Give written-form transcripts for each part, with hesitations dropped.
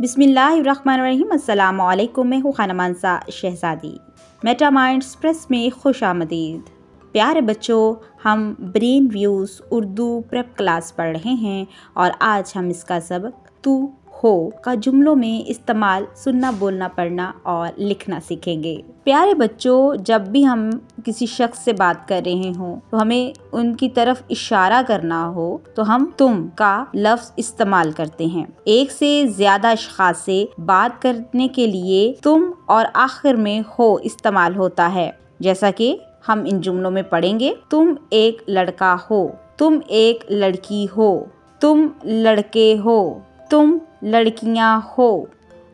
बिस्मिल्लाहिर्रहमानिर्रहीम। अस्सलामु अलैकुम। मैं हूँ खाना मानसा शहज़ादी। मेटा माइंड एक्सप्रेस में खुश आमदीद। प्यारे बच्चों, हम brain views Urdu prep class पढ़ रहे हैं और आज हम इसका सबक तू हो का जुमलों में इस्तेमाल सुनना, बोलना, पढ़ना और लिखना सीखेंगे। प्यारे बच्चों, जब भी हम किसी शख्स से बात कर रहे हों तो हमें उनकी तरफ इशारा करना हो तो हम तुम का लफ्ज इस्तेमाल करते हैं। एक से ज्यादा अशखास से बात करने के लिए तुम और आखिर में हो इस्तेमाल होता है। जैसा कि हम इन जुमलों में पढ़ेंगे। तुम एक लड़का हो, तुम एक लड़की हो, तुम लड़के हो, तुम लड़कियां हो।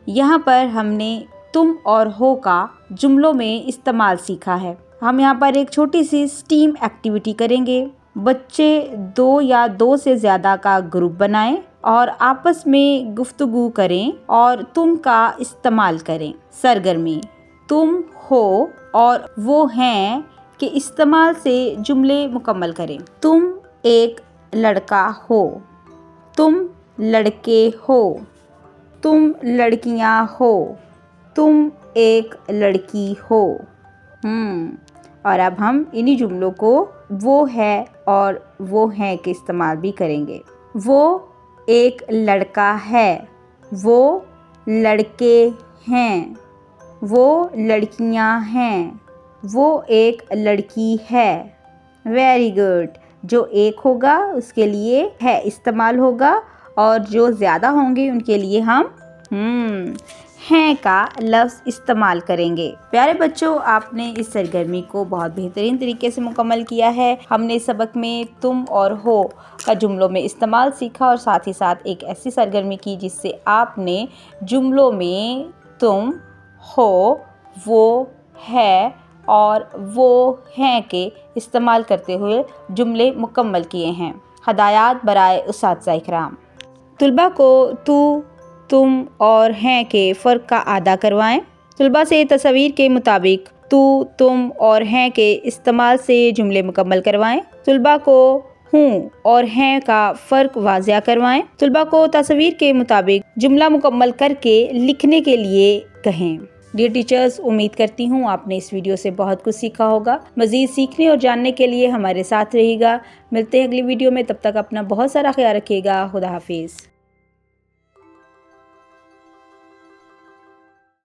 यहाँ पर हमने तुम और हो का जुमलों में इस्तेमाल सीखा है। हम यहाँ पर एक छोटी सी स्टीम एक्टिविटी करेंगे। बच्चे दो या दो से ज़्यादा का ग्रुप बनाएं और आपस में गुफ्तगू करें और तुम का इस्तेमाल करें। सरगर्मी तुम हो और वो हैं के इस्तेमाल से जुमले मुकम्मल करें। तुम एक लड़का हो, तुम लड़के हो, तुम लड़कियां हो, तुम एक लड़की हो। और अब हम इन्हीं जुमलों को वो है और वो हैं के इस्तेमाल भी करेंगे। वो एक लड़का है, वो लड़के हैं, वो लड़कियां हैं, वो एक लड़की है। Very good. जो एक होगा उसके लिए है इस्तेमाल होगा और जो ज़्यादा होंगे उनके लिए हम हैं का लफ्ज़ इस्तेमाल करेंगे। प्यारे बच्चों, आपने इस सरगर्मी को बहुत बेहतरीन तरीके से मुकम्मल किया है। हमने इस सबक में तुम और हो का जुमलों में इस्तेमाल सीखा और साथ ही साथ एक ऐसी सरगर्मी की जिससे आपने जुमलों में तुम, हो, वो, है और वो हैं के इस्तेमाल करते हुए जुमले मुकम्मल किए हैं। हदायत बराए उस्ताद इकराम। तुलबा को तू, तुम और हैं के फ़र्क का आदा करवाएं। तुलबा से तस्वीर के मुताबिक तू, तुम और हैं के इस्तेमाल से जुमले मुकम्मल करवाएं। तुलबा को हूँ और हैं का फ़र्क वाज़िया करवाएं। तुलबा को तस्वीर के मुताबिक जुमला मुकम्मल करके लिखने के लिए कहें। डियर टीचर्स, उम्मीद करती हूँ आपने इस वीडियो से बहुत कुछ सीखा होगा। मज़ीद सीखने और जानने के लिए हमारे साथ रहिएगा। मिलते हैं अगली वीडियो में, तब तक अपना बहुत सारा ख्याल रखिएगा। खुदा हाफिज़।